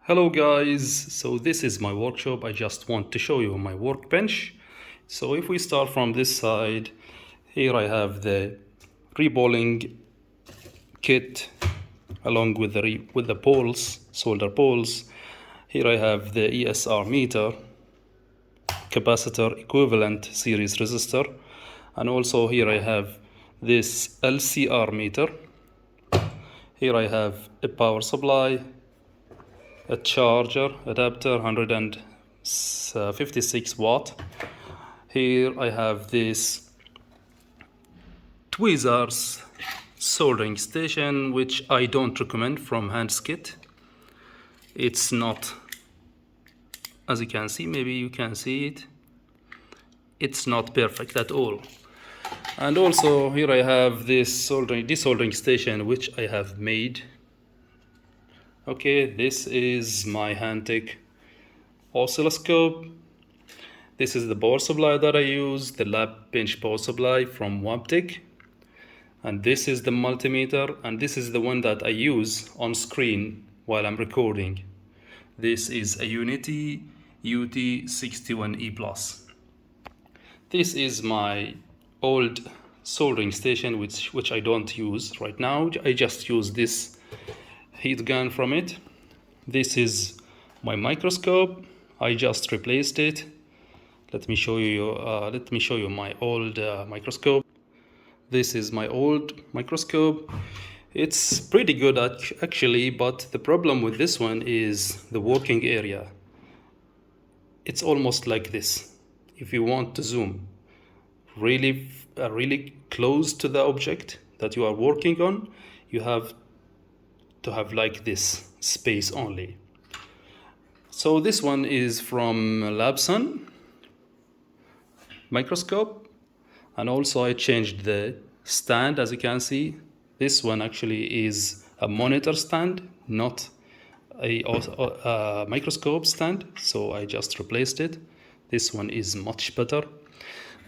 Hello guys, so this is my workshop. I just want to show you my workbench. So if we start from this side, here I have the reballing kit along with the poles, solder poles. Here I have the ESR meter, capacitor equivalent series resistor, and also here I have this LCR meter. Here I have a power supply, a charger adapter 156 watt. Here I have this tweezers soldering station, which I don't recommend from Handskit. It's not, as you can see, maybe you can see it, it's not perfect at all. And also here I have this desoldering station, which I have made. Okay, this is my Handtech oscilloscope. This is the power supply that I use, the lab bench power supply from Wabtec. And this is the multimeter, and this is the one that I use on screen while I'm recording. This is a Unity UT61E+. This is my old soldering station, which I don't use right now. I just use this heat gun from it. This is my microscope. I just replaced it. Let me show you my old microscope. This is my old microscope. It's pretty good actually, but the problem with this one is the working area. It's almost like this. If you want to zoom really close to the object that you are working on, you have to have like this space only. So this one is from Labson microscope, and also I changed the stand. As you can see, this one actually is a monitor stand, not a microscope stand, so I just replaced it. This one is much better.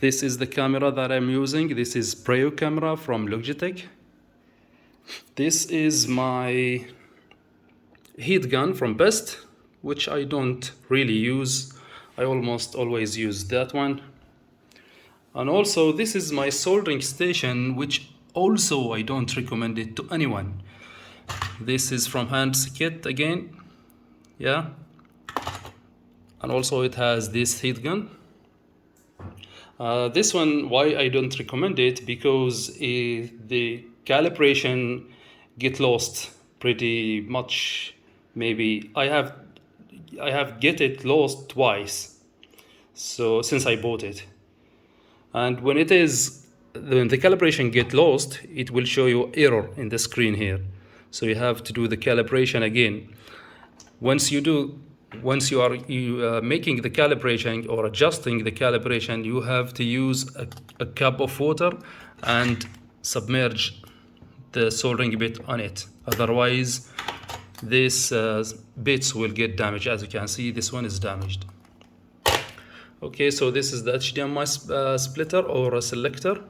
This is the camera that I'm using. This is Preo camera from Logitech. This is my heat gun from Best, which I don't really use. I almost always use that one. And also this is my soldering station, which also I don't recommend it to anyone. This is from Handskit again, yeah. And also it has this heat gun. This one, why I don't recommend it, because the calibration get lost pretty much. Maybe I have get it lost twice, so since I bought it. And when the calibration get lost, it will show you error in the screen here. So you have to do the calibration again. Once you are making the calibration or adjusting the calibration, you have to use a cup of water and submerge the soldering bit on it. Otherwise, these bits will get damaged. As you can see, this one is damaged. Okay, so this is the HDMI splitter or a selector.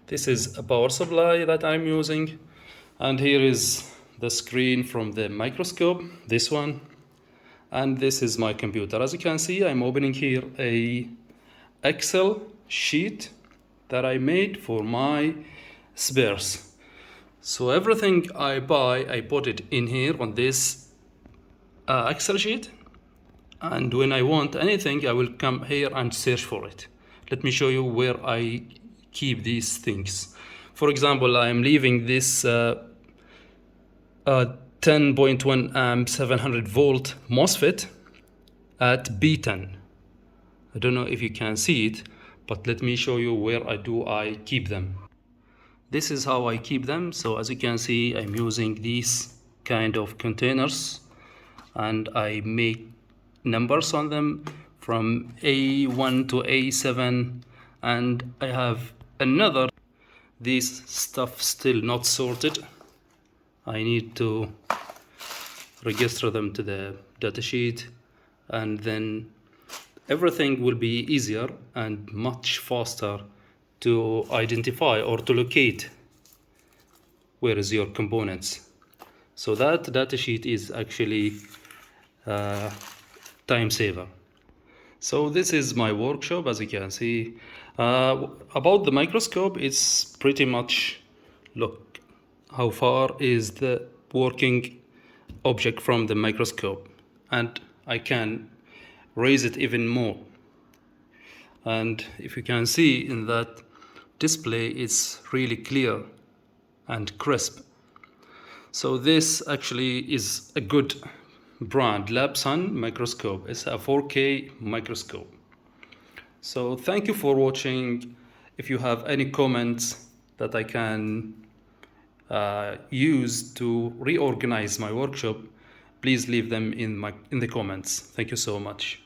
This is a power supply that I'm using. And here is the screen from the microscope, this one. And this is my computer. As you can see, I'm opening here a Excel sheet that I made for my spares. So everything I buy, I put it in here on this Excel sheet. And when I want anything, I will come here and search for it. Let me show you where I keep these things. For example, I am leaving this 10.1 amp 700 volt MOSFET at B10. I don't know if you can see it, but let me show you where I keep them. This is how I keep them. So as you can see, I'm using these kind of containers, and I make numbers on them from A1 to A7, and I have another. This stuff still not sorted. I need to register them to the datasheet, and then everything will be easier and much faster to identify or to locate where is your components. So that datasheet is actually uh, time saver. So this is my workshop, as you can see. About the microscope, it's pretty much, look how far is the working object from the microscope, and I can raise it even more. And if you can see in that display, it's really clear and crisp. So this actually is a good brand, Labsun microscope. It's a 4K microscope. So thank you for watching. If you have any comments that I can use to reorganize my workshop, please leave them in the comments. Thank you so much.